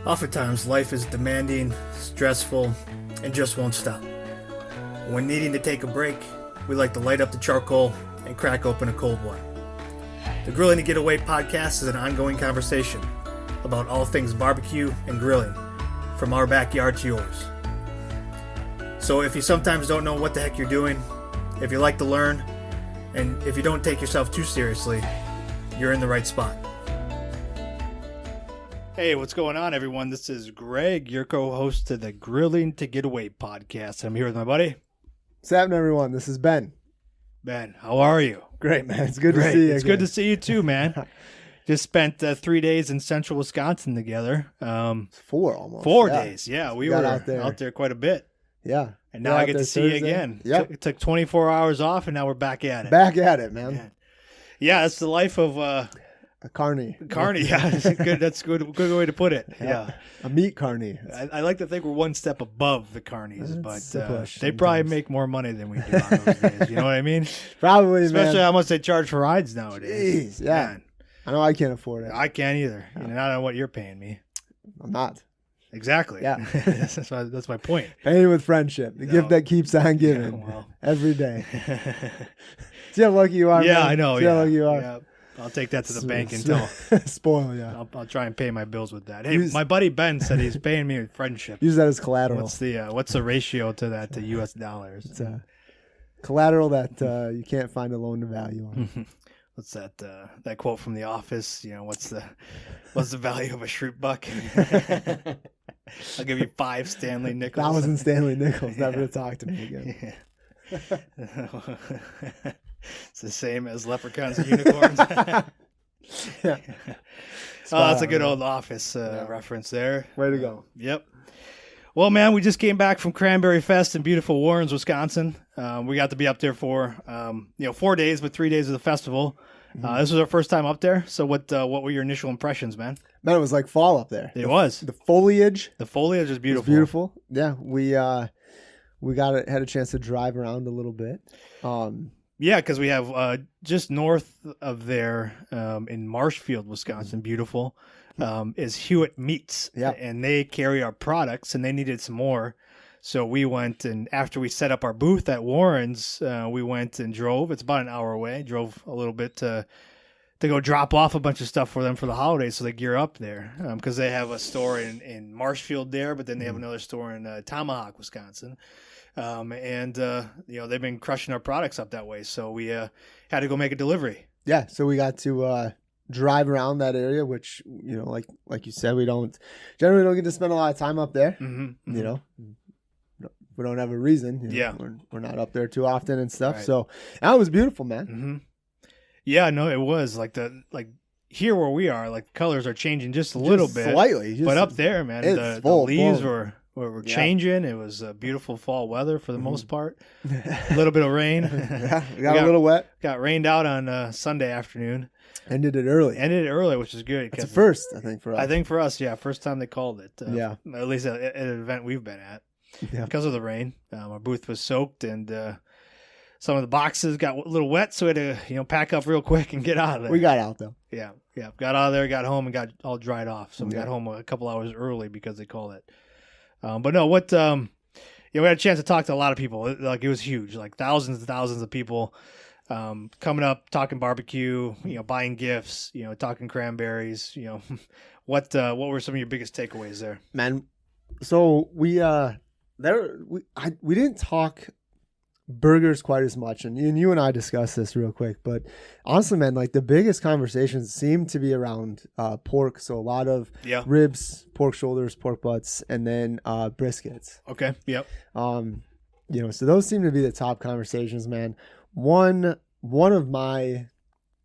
Oftentimes, life is demanding, stressful, and just won't stop. When needing to take a break, we like to light up the charcoal and crack open a cold one. The Grilling to Get Away podcast is an ongoing conversation about all things barbecue and grilling, from our backyard to yours. So if you sometimes don't know what the heck you're doing, if you like to learn, and if you don't take yourself too seriously, you're in the right spot. Hey, what's going on, everyone? This is Greg, your co-host to the Grilling to Get Away podcast. I'm here with my buddy. What's happening, everyone? This is Ben. Ben, how are you? Great, man. It's good to see you. It's good to see you too, man. Just spent 3 days in central Wisconsin together. 4 almost. 4 days, yeah. We were out there quite a bit. Yeah. And now I get to see you again. Yep. It took 24 hours off, and now we're back at it. Back at it, man. Yeah, it's the life of a carny. Carny, yeah. That's good way to put it. Yeah. A meat carny. I like to think we're one step above the carnies, but they sometimes. probably make more money than we do on those days. You know what I mean? Probably, Especially man. how much they charge for rides nowadays. Jeez, yeah. Man, I know I can't afford it. I can't either. And I don't know what you're paying me. I'm not. Exactly. Yeah. That's my point. Paying with friendship. The gift that keeps on giving. Yeah, well. Every day. See how lucky you are, Yeah, man? I know. See how lucky you are? Yeah. I'll take that to the bank and tell. Spoil, yeah. I'll try and pay my bills with that. Hey, my buddy Ben said he's paying me with friendship. Use that as collateral. What's the ratio to that to U.S. dollars? It's collateral that you can't find a loan to value on. What's that quote from The Office? You know, what's the value of a shroot buck? I'll give you 5 Stanley nickels. 1,000 Stanley nickels. Never to talk to me again. It's the same as leprechauns and unicorns. Yeah. Oh, that's a good old Office reference there. Way to go. Yep. Well, man, we just came back from Cranberry Fest in beautiful Warrens, Wisconsin. We got to be up there for 4 days, but 3 days of the festival. This was our first time up there. So what were your initial impressions, man? Man, it was like fall up there. It was. The foliage. The foliage is beautiful. Was beautiful. Yeah, we had a chance to drive around a little bit. Yeah, because we have just north of there in Marshfield, Wisconsin, beautiful, is Hewitt Meats. Yeah. And they carry our products, and they needed some more. So we went, and after we set up our booth at Warren's, we went and drove. It's about an hour away. Drove a little bit to go drop off a bunch of stuff for them for the holidays so they gear up there. Because they have a store in Marshfield there, but then they have another store in Tomahawk, Wisconsin. They've been crushing our products up that way. So we had to go make a delivery. Yeah, so we got to drive around that area, which, like you said, we generally don't get to spend a lot of time up there. Mm-hmm. You know, we don't have a reason. Yeah. We're not up there too often and stuff. Right. So that was beautiful, man. Mm-hmm. Yeah, no, it was like here where we are, like the colors are changing just a little bit. Slightly. But up there, man, the leaves were changing. It was beautiful fall weather for the most part. A little bit of rain. Yeah, we got a little wet. Got rained out on Sunday afternoon. Ended it early, which is good. It's a first, I think, for us. I think for us, yeah. First time they called it. Yeah. At least at an event we've been at. Yeah. Because of the rain. Our booth was soaked, and some of the boxes got a little wet, so we had to pack up real quick and get out of there. We got out, though. Yeah. Got out of there, got home, and got all dried off. So we got home a couple hours early because they called it. But no, we had a chance to talk to a lot of people. Like, it was huge, like thousands and thousands of people coming up, talking barbecue, buying gifts, talking cranberries. What were some of your biggest takeaways there? Man, so we didn't talk burgers quite as much, and you and I discussed this real quick, but honestly, man, like the biggest conversations seem to be around pork. So a lot of ribs, pork shoulders, pork butts, and then briskets. Okay. Yep. So those seem to be the top conversations, man. One of my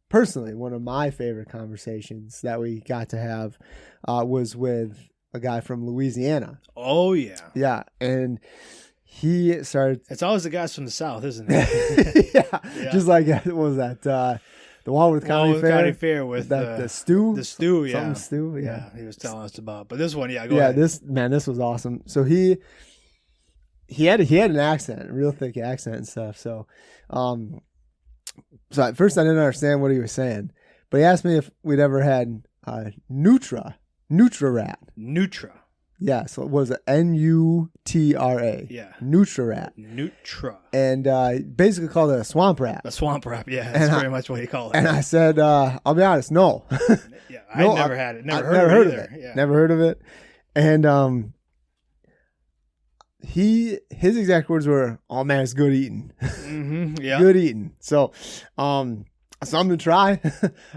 favorite conversations that we got to have was with a guy from Louisiana. Oh yeah. Yeah, and he started. It's always the guys from the South, isn't it? yeah. Just like, what was that? The Walworth County Fair. County Fair with the stew. The stew, yeah. Something stew, yeah. He was telling us about. But this one, go ahead. This was awesome. So he had an accent, a real thick accent and stuff. So, so at first I didn't understand what he was saying, but he asked me if we'd ever had Nutria Nutra. Yeah, so it was Nutra. Yeah. Nutra. And basically called it a swamp rat. A swamp rat, yeah. That's pretty much what he called it. And I said, I'll be honest, no. Yeah, I never had it. Never heard of it. Yeah. Never heard of it. And his exact words were, "Oh man, it's good eating." Mm-hmm, yeah. Good eating. So, something to try.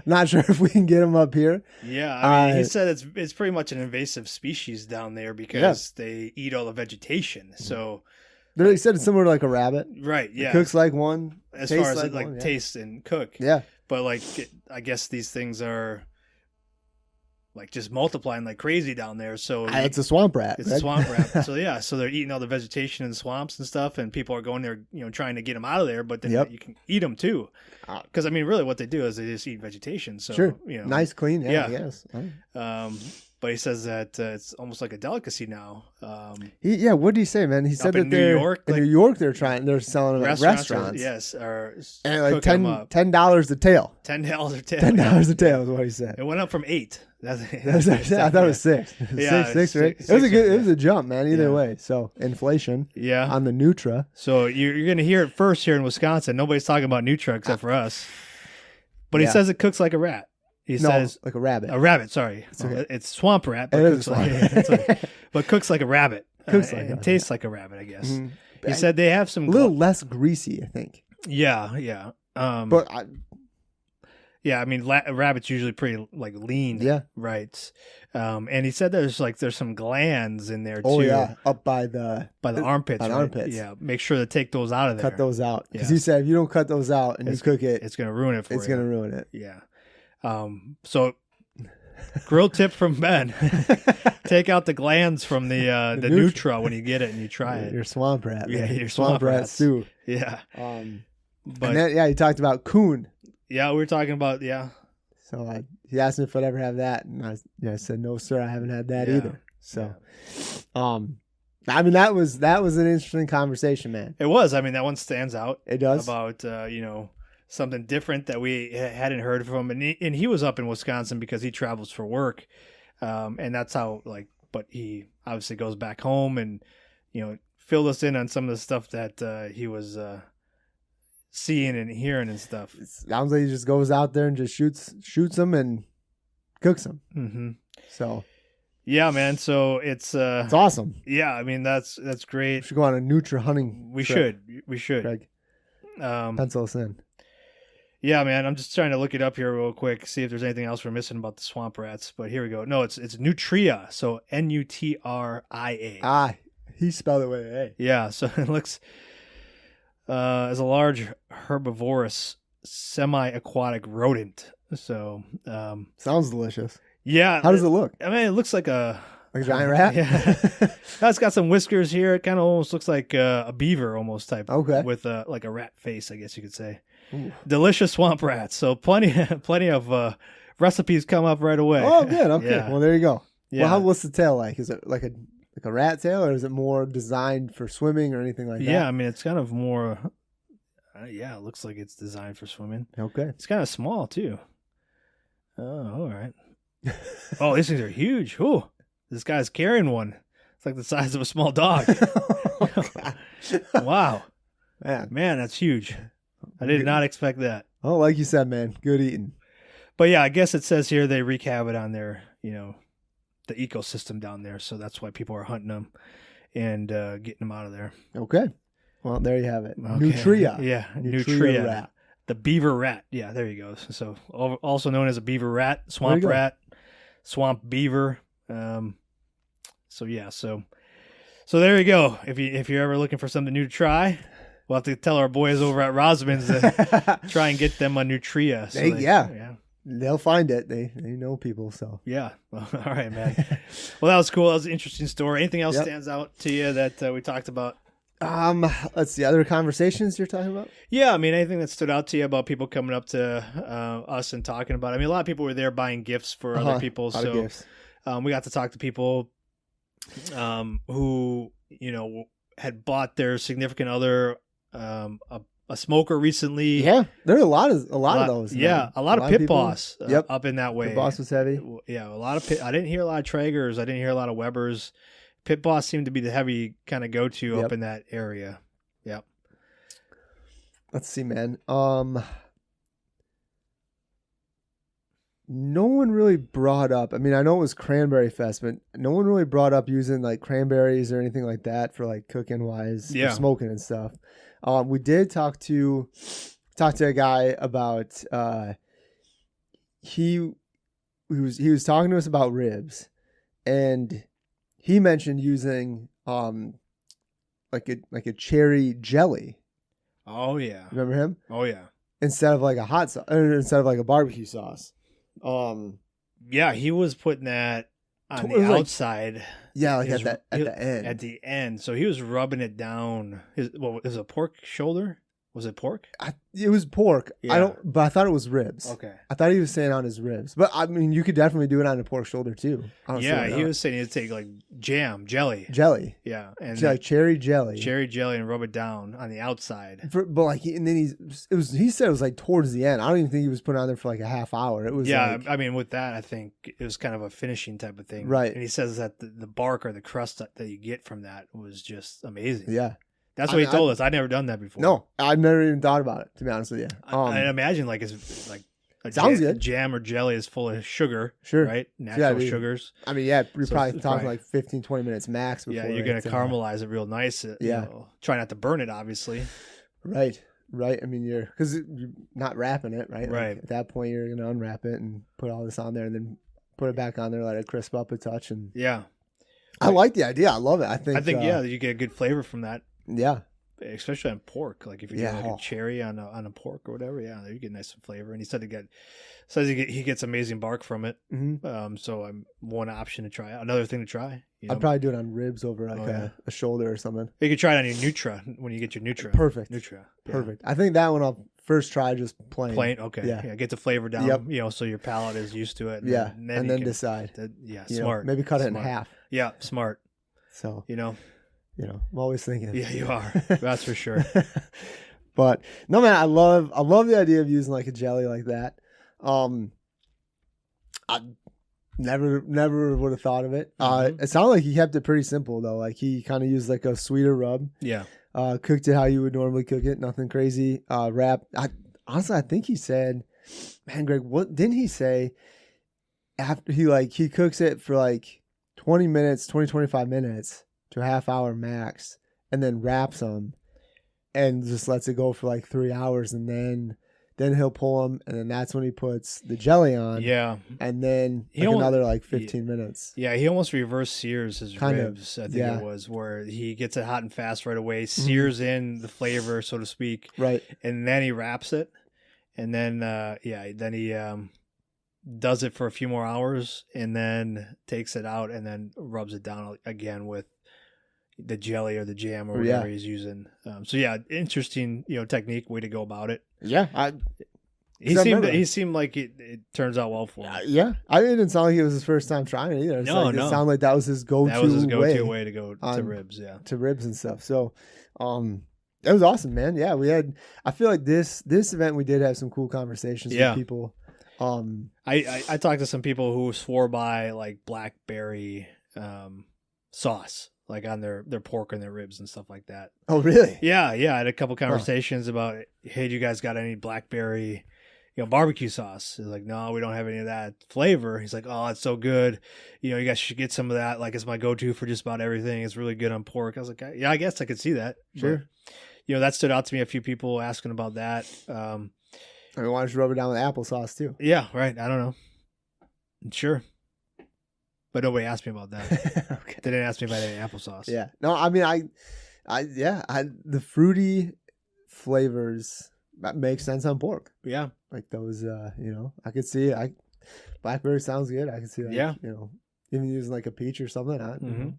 Not sure if we can get him up here. Yeah, I mean, he said it's pretty much an invasive species down there because they eat all the vegetation. So he said it's similar to like a rabbit. Right. Yeah. It cooks like one. As far as like it tastes and cook. Yeah. But like, I guess these things are like just multiplying like crazy down there. So it's a swamp rat. It's a swamp rat. So yeah, so they're eating all the vegetation in the swamps and stuff, and people are going there, trying to get them out of there. But then you can eat them too, because I mean, really, what they do is they just eat vegetation. So sure, nice, clean. Yeah. Yes. But he says that it's almost like a delicacy now. What did he say, man? He said that in New York, they're selling them at restaurants. Yes, and like $10 a tail. $10 a tail. $10 a tail is what he said. It went up from 8. I thought it was 6. Six, right? It was a good. It was a jump, man. Either way. So inflation. Yeah. On the Nutra. So you're going to hear it first here in Wisconsin. Nobody's talking about Nutria except for us. But he says it cooks like a rat. He says like a rabbit. A rabbit. Sorry, it's swamp rat, but cooks like a rabbit. It tastes like a rabbit, I guess. Mm-hmm. He said they have some a little less greasy, I think. Yeah. But I mean, rabbit's usually pretty like lean. Yeah. Right. And he said there's some glands in there too. Oh yeah, up by the armpits. By the armpits. Yeah. Make sure to take those out of there. Cut those out, because he said if you don't cut those out and you cook it, it's going to ruin it for you. It's going to ruin it. Yeah. So grill tip from Ben: take out the glands from the Nutria when you get it and you try it. Your swamp rat. Yeah, your swamp rat stew. Yeah. But he talked about coon. Yeah, we were talking about So he asked me if I'd ever have that, and I said no, sir, I haven't had that either. So, I mean that was an interesting conversation, man. It was. I mean that one stands out. It does about something different that we hadn't heard from him. And he was up in Wisconsin because he travels for work. And that's how, but he obviously goes back home and, filled us in on some of the stuff that he was seeing and hearing and stuff. It sounds like he just goes out there and just shoots them and cooks them. Mm-hmm. So. Yeah, man. So it's awesome. Yeah. I mean, that's great. We should go on a Nutria hunting. We should. Craig. Pencil us in. Yeah, man. I'm just trying to look it up here real quick, see if there's anything else we're missing about the swamp rats. But here we go. No, it's Nutria. So Nutria. He spelled it with an A. Yeah. So it looks as a large herbivorous semi-aquatic rodent. So sounds delicious. Yeah. How does it look? I mean, it looks like a giant rat. Yeah. It's got some whiskers here. It kind of almost looks like a beaver almost type. Okay. With like a rat face, I guess you could say. Ooh. Delicious swamp rats. So plenty of recipes come up right away. Oh, good. Okay. Yeah. Well, there you go. Yeah. Well, what's the tail like? Is it like a rat tail, or is it more designed for swimming or anything like that? Yeah, I mean, it's kind of more. It looks like it's designed for swimming. Okay. It's kind of small too. Oh, all right. Oh, these things are huge. Oh, this guy's carrying one. It's like the size of a small dog. Wow. Man, that's huge. I did not expect that. Oh, like you said, man, good eating. But yeah, I guess it says here they wreak havoc on their, the ecosystem down there. So that's why people are hunting them and getting them out of there. Okay. Well, there you have it. Okay. Nutria. Yeah, Nutria rat. The beaver rat. Yeah, there you go. So also known as a beaver rat, swamp rat, swamp beaver. So there you go. If you're ever looking for something new to try, we'll have to tell our boys over at Rosamond's to try and get them a Nutria. So they'll find it. They know people. So yeah. Well, all right, man. Well, that was cool. That was an interesting story. Anything else stands out to you that we talked about? Let's see. Other conversations you're talking about? Yeah, I mean, anything that stood out to you about people coming up to us and talking about it? I mean, a lot of people were there buying gifts for other people. So we got to talk to people who, had bought their significant other a a smoker recently. Yeah, there are a lot of those. Yeah, man. a lot of Pit people, Boss up in that way. Pit Boss was heavy. Yeah, a lot of I didn't hear a lot of Traegers. I didn't hear a lot of Webers. Pit Boss seemed to be the heavy kind of go-to up in that area. Yep. Let's see, man. No one really brought up. I mean, I know it was Cranberry Fest, but no one really brought up using like cranberries or anything like that for like cooking wise, or smoking and stuff. We did talk to a guy about. He was talking to us about ribs, and he mentioned using like a cherry jelly. Oh yeah, remember him? Oh yeah, instead of like a hot sauce, or instead of like a barbecue sauce. Yeah, he was putting that on the outside. Like at the end. At the end, so he was rubbing it down. Was it a pork shoulder? Was it pork? It was pork. Yeah. But I thought it was ribs. Okay. I thought he was saying on his ribs, but I mean, you could definitely do it on a pork shoulder too. Yeah, he was saying he'd take like jelly. Yeah, and like cherry jelly, and rub it down on the outside. But like, and then he said it was like towards the end. I don't even think he was putting on there for like a half hour. It was I mean, with that, I think it was kind of a finishing type of thing, right? And he says that the bark or the crust that you get from that was just amazing. Yeah. That's what he told us. I'd never done that before. No, I've never even thought about it, to be honest with you. I imagine like it's like sounds good. Jam or jelly is full of sugar, sure, right? Natural sugars. I mean, you're probably talking like 15, 20 minutes max before. Yeah, you're going to caramelize it real nice. Try not to burn it, obviously. Right. I mean, because you're not wrapping it, right? Right. Like, at that point, you're going to unwrap it and put all this on there and then put it back on there, let it crisp up a touch. And yeah. I like the idea. I love it. I think you get a good flavor from that. Yeah. Especially on pork, like if you do like a cherry on a pork or whatever, you get nice flavor. And he said he gets amazing bark from it. Mm-hmm. So I'm one option to try. Another thing to try. I'd probably do it on ribs over like a shoulder or something. You could try it on your Nutria when you get your Nutria. Perfect. Nutria. Perfect. I think that one I'll first try just plain. Okay. Yeah. Get the flavor down. Yep. So your palate is used to it. And then decide. Smart. Maybe cut it in half. Yeah. Smart. So I'm always thinking. Yeah, you are. That's for sure. But no, man, I love the idea of using like a jelly like that. I never would have thought of it. It sounded like he kept it pretty simple though. Like he kind of used like a sweeter rub. Yeah. Cooked it how you would normally cook it. Nothing crazy. Wrap. Honestly, I think he said, man, Greg, what didn't he say? After he cooks it for like 25 minutes. To a half hour max, and then wraps them and just lets it go for like 3 hours, and then he'll pull them, and then that's when he puts the jelly on. Yeah. And then another like 15 minutes. Yeah, he almost reverse sears his ribs, I think it was, where he gets it hot and fast right away, sears in the flavor, so to speak. Right. And then he wraps it, and then then he does it for a few more hours, and then takes it out, and then rubs it down again with the jelly or the jam or whatever he's using. Interesting, technique, way to go about it. Yeah. He seemed like it turns out well for him. Yeah. I didn't sound like it was his first time trying it either. It sounded like that was his go-to way. That was his go-to way to go to ribs, to ribs and stuff. So, it was awesome, man. Yeah, I feel like this event we did have some cool conversations with people. I talked to some people who swore by like blackberry sauce, like on their pork and their ribs and stuff like that. Oh, really? Yeah. I had a couple conversations about, hey, do you guys got any blackberry, barbecue sauce? It's like, no, we don't have any of that flavor. He's like, oh, it's so good. You guys should get some of that. Like, it's my go-to for just about everything. It's really good on pork. I was like, yeah, I guess I could see that. Sure. But, that stood out to me. A few people asking about that. I mean, why don't you rub it down with applesauce too? Yeah, right. I don't know. Sure. But nobody asked me about that. Okay. They didn't ask me about any applesauce. Yeah. No, I mean, the fruity flavors that make sense on pork. Yeah. Like those, I could see it. Blackberry sounds good. I could see that. Yeah. Even using like a peach or something.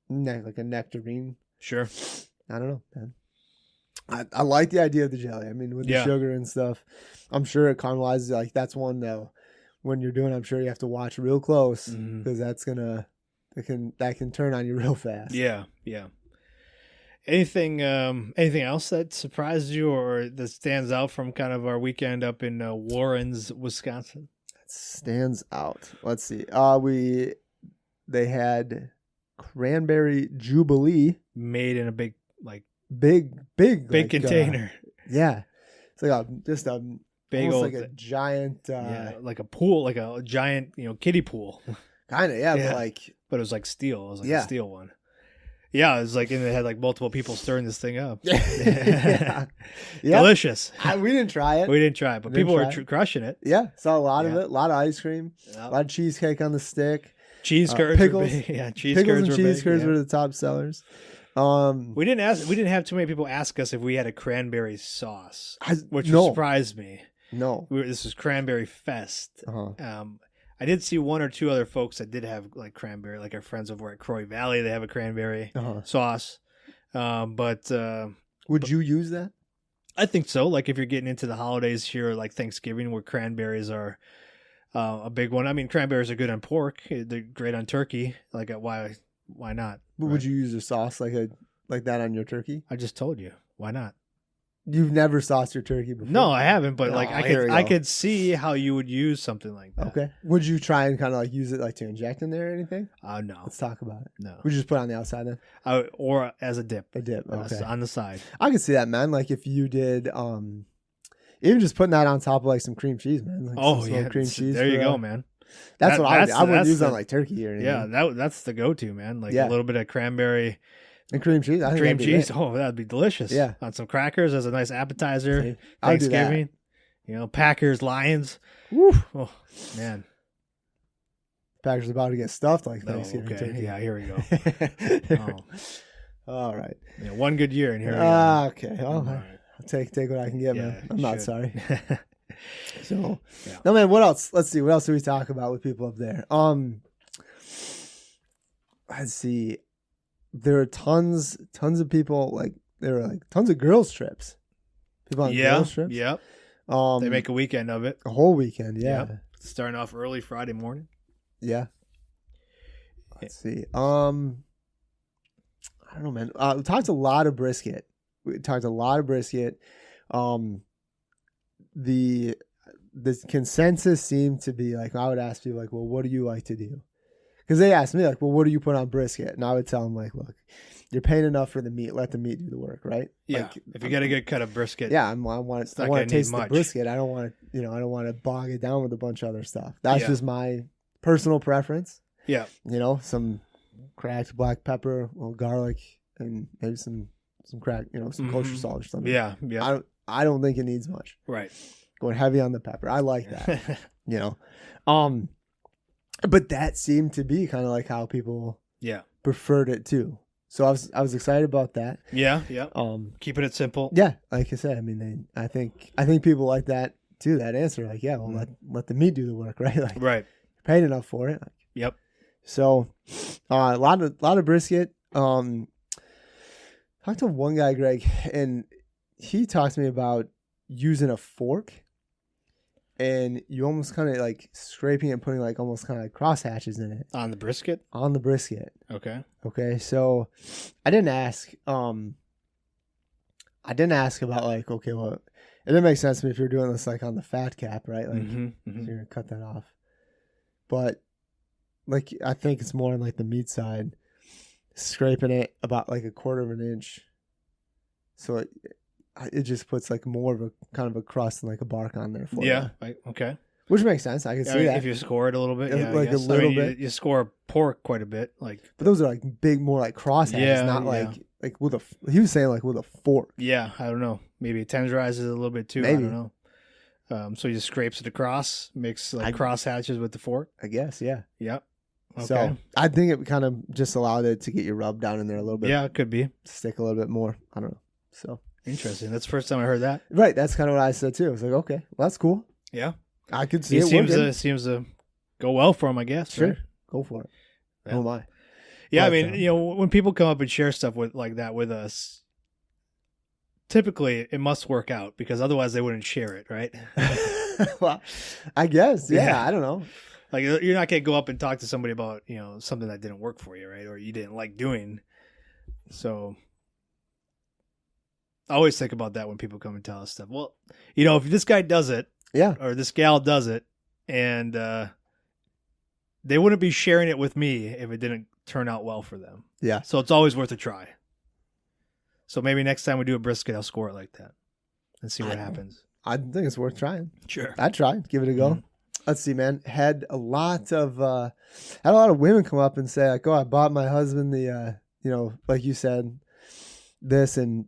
Like a nectarine. Sure. I don't know, man. I like the idea of the jelly. I mean, with the sugar and stuff, I'm sure it caramelizes. Like that's one though. When you're doing, I'm sure you have to watch real close because that can turn on you real fast. Yeah. Anything else that surprised you or that stands out from kind of our weekend up in Warrens, Wisconsin? That stands out. Let's see. They had Cranberry Jubilee made in a big container. Yeah, it's like a big old, like a giant, like a pool, like a giant, kiddie pool. Kind of, yeah, but it was like steel. It was like a steel one. Yeah, it was like, and it had like multiple people stirring this thing up. Yeah. Delicious. We didn't try it, but people were crushing it. Yeah, saw a lot of it. A lot of ice cream, a lot of cheesecake on the stick. Cheese curds, pickles, pickles and cheese curds were the top sellers. We didn't have too many people ask us if we had a cranberry sauce, which surprised me. No, this was Cranberry Fest. I did see one or two other folks that did have like cranberry, like our friends over at Croy Valley. They have a cranberry sauce. But would you use that? I think so. Like if you're getting into the holidays here, like Thanksgiving, where cranberries are a big one. I mean, cranberries are good on pork. They're great on turkey. Like why not? But would you use a sauce like that on your turkey? I just told you. Why not? You've never sauced your turkey before? No, I haven't. But I could see how you would use something like that. Okay. Would you try and kind of like use it like to inject in there or anything? No. Let's talk about it. No. Would you just put it on the outside then? Or as a dip. A dip. Okay. On the side. I could see that, man. Like if you did, even just putting that on top of like some cream cheese, man. Like cream cheese. There you go, man. That's what I would. I wouldn't use on like turkey or anything. Yeah, that's the go-to, man. Like a little bit of cranberry and cream cheese. I think cream cheese. Oh, that'd be delicious. Yeah, on some crackers as a nice appetizer. Thanksgiving, Packers, Lions. Woo. Oh man, Packers about to get stuffed like Thanksgiving. Okay. Yeah, here we go. All right. One good year and here we go. Okay. All right. I'll take what I can get, man. I'm not sorry. So, yeah. No, man, what else? Let's see. What else do we talk about with people up there? Let's see. There are tons of people, like, there are like tons of girls' trips. People on girls' trips. Yep. They make a weekend of it. A whole weekend, yeah. Yep. Starting off early Friday morning. Yeah. Let's see. I don't know, man. We talked a lot of brisket. The consensus seemed to be like, I would ask people like, well, what do you like to do? Because they asked me like, well, what do you put on brisket? And I would tell them like, look, you're paying enough for the meat. Let the meat do the work, right? Yeah. Like, if you get a good cut of brisket. Yeah, I want to taste the brisket. I don't want to, I don't want to bog it down with a bunch of other stuff. That's just my personal preference. Yeah. Some cracked black pepper, a little garlic, and maybe some cracked, some kosher salt or something. Yeah. Yeah. I don't think it needs much. Right. Going heavy on the pepper. I like that. But that seemed to be kind of like how people preferred it too. So I was excited about that. Yeah. Keeping it simple. Yeah, like I said, I mean, I think people like that too. That answer, like, yeah, well, let the meat do the work, right? Like, right. You're paying enough for it. Yep. So, a lot of brisket. Talked to one guy, Greg, and he talked to me about using a fork. And you almost kind of like scraping it and putting like almost kind of like cross hatches in it. On the brisket? On the brisket. Okay. So I didn't ask about like, okay, well, it didn't make sense to me if you're doing this like on the fat cap, right? Like so you're going to cut that off. But like, I think it's more on like the meat side, scraping it about like a quarter of an inch. So it just puts like more of a kind of a crust and like a bark on there for you. Okay. Which makes sense. I can see that. If you score it a little bit, like a little bit. You score pork quite a bit, like. But those are like big, more like cross hatches, not like with a. He was saying like with a fork. Yeah, I don't know. Maybe it tenderizes it a little bit too. Maybe. I don't know. So he just scrapes it across, makes like cross hatches with the fork. I guess, yeah. Yep. Okay. So I think it kind of just allowed it to get your rub down in there a little bit. Yeah, it could be. Stick a little bit more. I don't know. So. Interesting. That's the first time I heard that. Right. That's kind of what I said too. I was like, okay, well, that's cool. Yeah. I could see it seems to go well for him, I guess. Sure. Right? Go for it. Yeah. Oh my. Yeah, but, I mean, when people come up and share stuff like that with us, typically it must work out because otherwise they wouldn't share it, right? Well, I guess. Yeah. I don't know. Like you're not going to go up and talk to somebody about, something that didn't work for you, right? Or you didn't like doing. So I always think about that when people come and tell us stuff. Well, if this guy does it, or this gal does it, and they wouldn't be sharing it with me if it didn't turn out well for them. Yeah. So it's always worth a try. So maybe next time we do a brisket, I'll score it like that and see what happens. I think it's worth trying. Sure. I'd try. Give it a go. Mm-hmm. Let's see, man. Had a lot of women come up and say, like, "Oh, I bought my husband the, like you said, this," and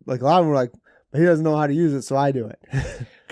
like a lot of them were like, "But he doesn't know how to use it, so I do it."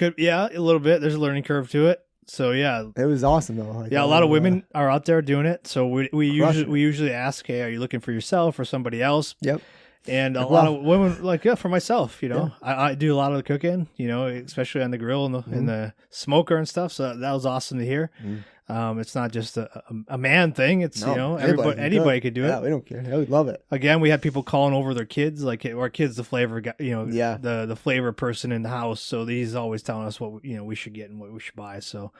A little bit. There's a learning curve to it. So yeah, it was awesome though. Like, a lot of women are out there doing it. So we usually ask, "Hey, are you looking for yourself or somebody else?" Yep. And a lot of women like, for myself, I do a lot of the cooking, especially on the grill and in the smoker and stuff. So that was awesome to hear. Mm-hmm. It's not just a man thing. It's, anybody could do it. Yeah, we don't care. Yeah, we love it. Again, we had people calling over their kids, like our kid's the flavor guy, the flavor person in the house. So he's always telling us what, we should get and what we should buy. So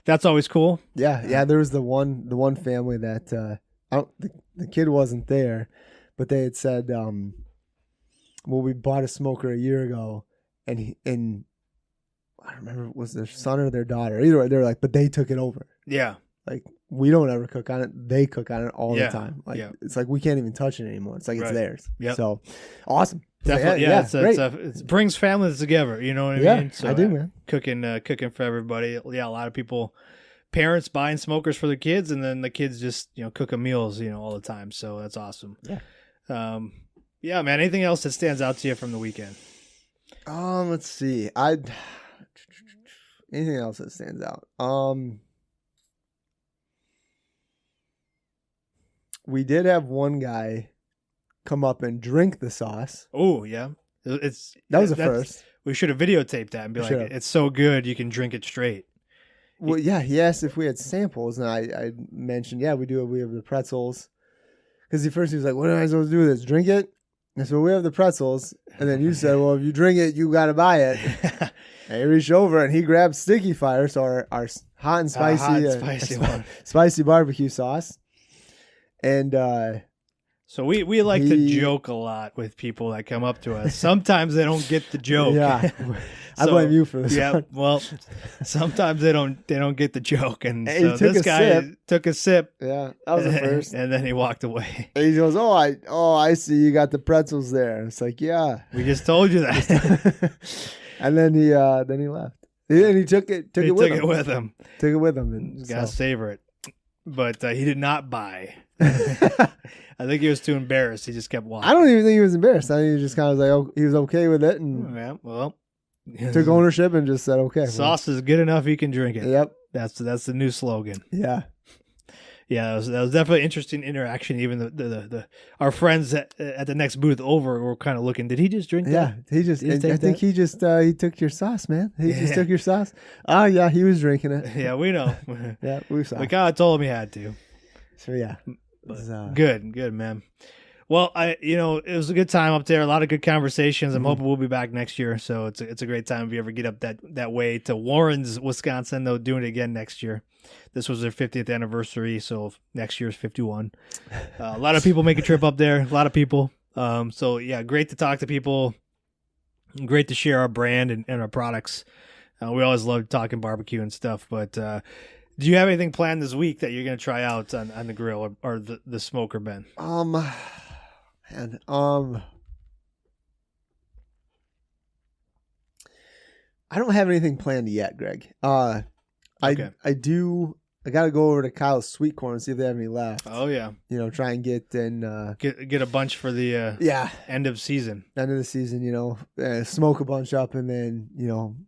that's always cool. Yeah. Yeah. There was the one family that, the kid wasn't there. But they had said, we bought a smoker a year ago, and I don't remember if it was their son or their daughter. Either way, they were like, but they took it over. Yeah. Like, we don't ever cook on it. They cook on it all the time. Like, it's like we can't even touch it anymore. It's like it's theirs. Yep. So, awesome. Definitely, it brings families together. You know what I mean? So, I do, man. Cooking for everybody. Yeah, a lot of people... Parents buying smokers for their kids, and then the kids just cooking meals all the time. So that's awesome. Yeah. Man. Anything else that stands out to you from the weekend? Let's see. Anything else that stands out? We did have one guy come up and drink the sauce. Oh yeah, that was a first. We should have videotaped that and be like, "It's so good, you can drink it straight." Well, yeah, he asked if we had samples, and I mentioned, we do. We have the pretzels. Because he was like, what am I supposed to do with this? Drink it? And so we have the pretzels. And then you said, well, if you drink it, you got to buy it. And he reached over, and he grabbed Sticky Fire, so our hot and spicy, spicy barbecue sauce. And so we like to joke a lot with people that come up to us. Sometimes they don't get the joke. Yeah. I blame you for this. Yeah, well, sometimes they don't get the joke, and so this guy took a sip. Yeah, that was the first, and then he walked away. And he goes, I see you got the pretzels there." And it's like, yeah, we just told you that. And then he left, and he took it with him. Took it with him, and gotta savor it. But he did not buy. I think he was too embarrassed. He just kept walking. I don't even think he was embarrassed. I think he just kind of was like, he was okay with it, and took ownership and just said, okay. Sauce is good enough, you can drink it. Yep. That's the new slogan. Yeah. Yeah, that was definitely an interesting interaction. Even the our friends at the next booth over were kind of looking, did he just drink that? Yeah, I think he just he took your sauce, man. He just took your sauce. Oh, yeah, he was drinking it. Yeah, we know. Yeah, we saw. We kind of told him he had to. So, yeah. Good, man. Well, it was a good time up there. A lot of good conversations. I'm hoping we'll be back next year. So it's a great time if you ever get up that way to Warrens, Wisconsin. They'll do it again next year. This was their 50th anniversary, so next year's 51. A lot of people make a trip up there. A lot of people. So yeah, great to talk to people. Great to share our brand and our products. We always love talking barbecue and stuff. But do you have anything planned this week that you're going to try out on the grill or the smoker, Ben? And I don't have anything planned yet, Greg. Okay. I got to go over to Kyle's Sweet Corn and see if they have any left. Oh yeah. Try and get a bunch for the end of season. End of the season, smoke a bunch up and then,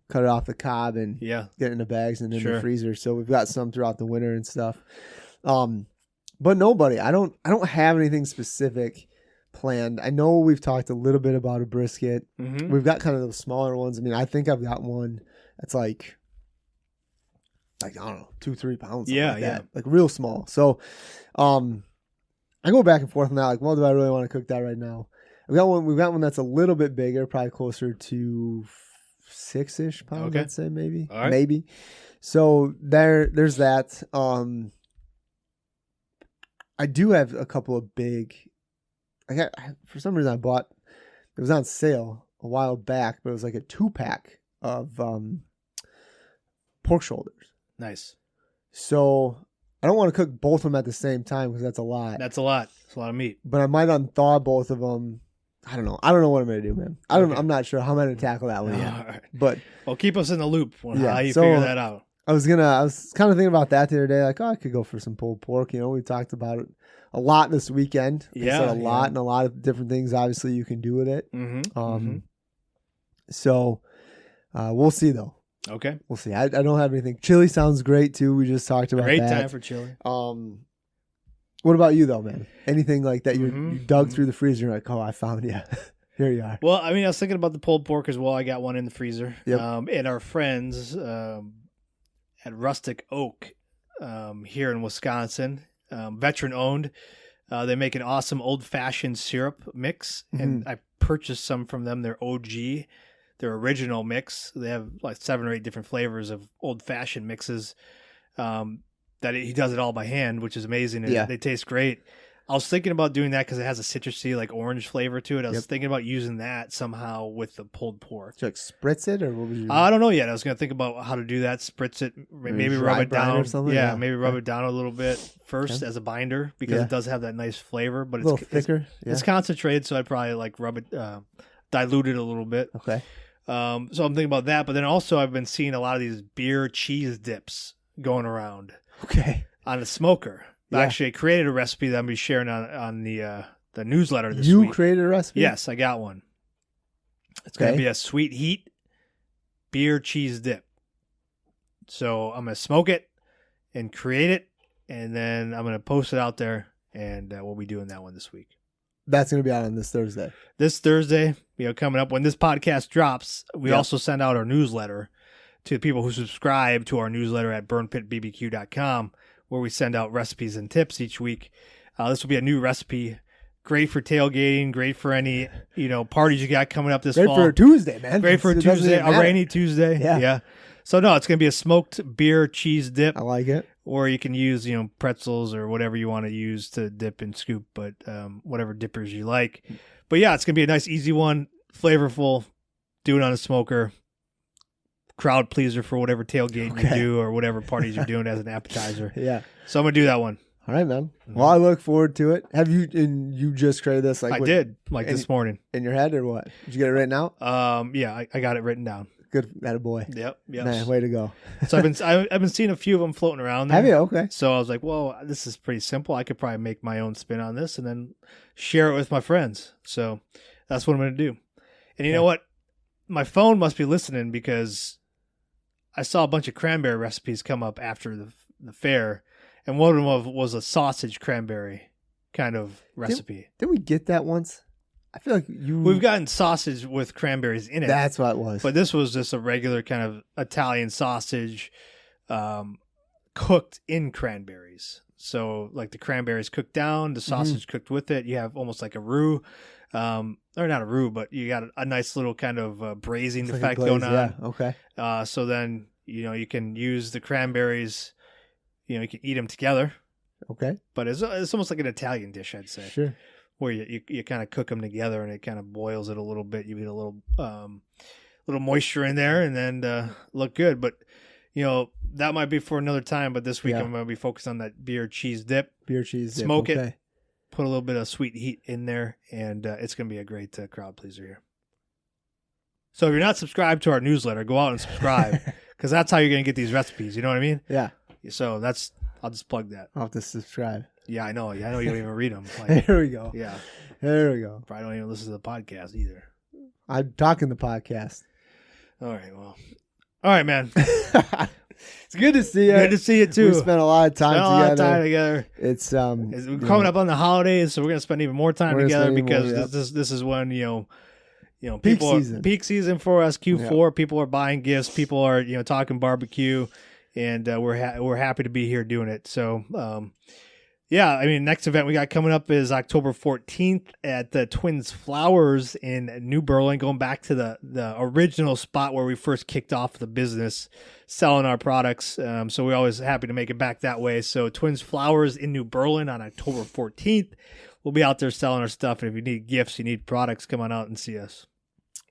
cut it off the cob and get it in the bags and in the freezer. So we've got some throughout the winter and stuff. But nobody, I don't have anything specific planned. I know we've talked a little bit about a brisket. Mm-hmm. We've got kind of those smaller ones. I mean, I think I've got one that's like I don't know, 2-3 pounds. Like real small. So, I go back and forth on that. Like, well, do I really want to cook that right now? We've got one that's a little bit bigger, probably closer to 6-ish pounds. I'd say maybe, maybe. So there's that. I do have a couple of big. For some reason I bought. It was on sale a a while back, but it was like a 2-pack of pork shoulders. Nice. So I don't want to cook both of them at the same time because that's a lot. That's a lot. It's a lot of meat. But I might unthaw both of them. I don't know. I don't know what I'm going to do, man. I'm not sure how I'm going to tackle that one yet. Right. But well, keep us in the loop on how you figure that out. I was kind of thinking about that the other day. Like, I could go for some pulled pork. You know, we talked about it a lot this weekend. Yeah. A lot and a lot of different things, obviously, you can do with it. So we'll see, though. Okay. We'll see. I don't have anything. Chili sounds great, too. We just talked about that. Great time for chili. What about you, though, man? Anything like that you dug through the freezer and you're like, oh, I found you. Here you are. Well, I mean, I was thinking about the pulled pork as well. I got one in the freezer. Yep. And our friends at Rustic Oak here in Wisconsin, veteran owned. They make an awesome old-fashioned syrup mix, and I purchased some from them. Their OG, their original mix. They have like 7 or 8 different flavors of old-fashioned mixes. That he does it all by hand, which is amazing. And they taste great. I was thinking about doing that because it has a citrusy, like orange flavor to it. I was thinking about using that somehow with the pulled pork. Did you like spritz it, or what would you? I don't know yet. I was going to think about how to do that. Spritz it, maybe rub it down. Or something? Yeah, maybe rub it down a little bit first as a binder because it does have that nice flavor, but it's a little thicker. It's concentrated, so I'd probably like rub it, dilute it a little bit. Okay. So I'm thinking about that, but then also I've been seeing a lot of these beer cheese dips going around. Okay. On the smoker. Yeah. Actually, I created a recipe that I'm going to be sharing on the newsletter this week. week. You created a recipe? Yes, I got one. It's going to be a sweet heat beer cheese dip. So I'm going to smoke it and create it, and then I'm going to post it out there, and we'll be doing that one this week. That's going to be out on this Thursday. This Thursday, coming up when this podcast drops, we also send out our newsletter to the people who subscribe to our newsletter at burnpitbbq.com, where we send out recipes and tips each week. This will be a new recipe. Great for tailgating. Great for any parties you got coming up this fall. Great for a Tuesday, man. Great for a Tuesday, a rainy Tuesday. Yeah. So no, it's going to be a smoked beer cheese dip. I like it. Or you can use pretzels or whatever you want to use to dip and scoop, but whatever dippers you like. But yeah, it's going to be a nice, easy one, flavorful. Do it on a smoker. Crowd pleaser for whatever tailgate you do or whatever parties you're doing as an appetizer. Yeah. So I'm going to do that one. All right, man. Well, I look forward to it. Have you, and you just created this? I did, this morning. In your head or what? Did you get it written out? Yeah, I got it written down. Good, attaboy. Yep. Man, way to go. So I've been seeing a few of them floating around there. Have you? Okay. So I was like, well, this is pretty simple. I could probably make my own spin on this and then share it with my friends. So that's what I'm going to do. And you know what? My phone must be listening because I saw a bunch of cranberry recipes come up after the fair, and one of them was a sausage cranberry kind of recipe. Didn't we get that once? I feel like we've gotten sausage with cranberries in it. That's what it was. But this was just a regular kind of Italian sausage cooked in cranberries. So like the cranberries cooked down, the sausage cooked with it. You have almost like a roux. Or not a roux, but you got a nice little kind of braising effect going on. Yeah, okay. So then, you can use the cranberries, you can eat them together. Okay. But it's almost like an Italian dish, I'd say. Sure. Where you kind of cook them together and it kind of boils it a little bit. You get a little moisture in there and then look good. But, that might be for another time. But this week I'm going to be focused on that beer cheese dip. Beer cheese dip. Smoke it. Put a little bit of sweet heat in there, and it's going to be a great crowd pleaser here. So if you're not subscribed to our newsletter, go out and subscribe, because that's how you're going to get these recipes. You know what I mean? Yeah. So I'll just plug that. I'll have to subscribe. Yeah, I know. Yeah, I know you don't even read them. There we go. Yeah. There we go. Probably don't even listen to the podcast either. I'm talking the podcast. All right, well. All right, man. It's good to see you. Good to see you too. We spent a lot of time together. It's coming up on the holidays, so we're gonna spend even more time together because this is when peak season for us. Q4, people are buying gifts, people are talking barbecue, and we're happy to be here doing it. So next event we got coming up is October 14th at the Twins Flowers in New Berlin, going back to the original spot where we first kicked off the business selling our products. So we're always happy to make it back that way. So Twins Flowers in New Berlin on October 14th. We'll be out there selling our stuff. And if you need gifts, you need products, come on out and see us.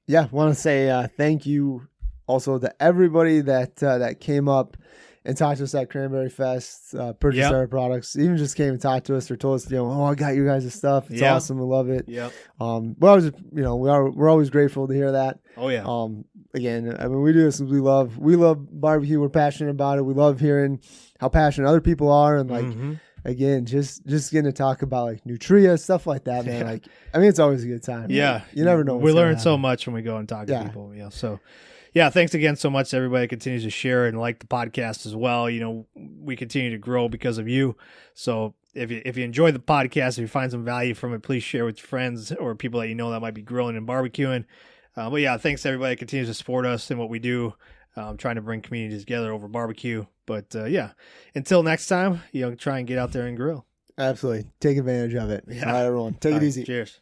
Yeah, want to say thank you also to everybody that came up and talked to us at Cranberry Fest, purchased our products, even just came and talked to us or told us, oh, I got you guys' stuff. It's awesome. We love it. Yep. But I was, we're always grateful to hear that. Oh yeah. Again, I mean, we do this because we love barbecue. We're passionate about it. We love hearing how passionate other people are, and like, again, just getting to talk about like Nutria, stuff like that, man. Like, I mean, it's always a good time. Yeah. Like, you never know. We learn so much when we go and talk to people. So. Yeah, thanks again so much to everybody that continues to share and like the podcast as well. We continue to grow because of you. So if you enjoy the podcast, if you find some value from it, please share with your friends or people that you know that might be grilling and barbecuing. But yeah, thanks to everybody that continues to support us in what we do, trying to bring communities together over barbecue. But yeah, until next time, try and get out there and grill. Absolutely. Take advantage of it. Yeah. All right, everyone. Take it easy. Cheers.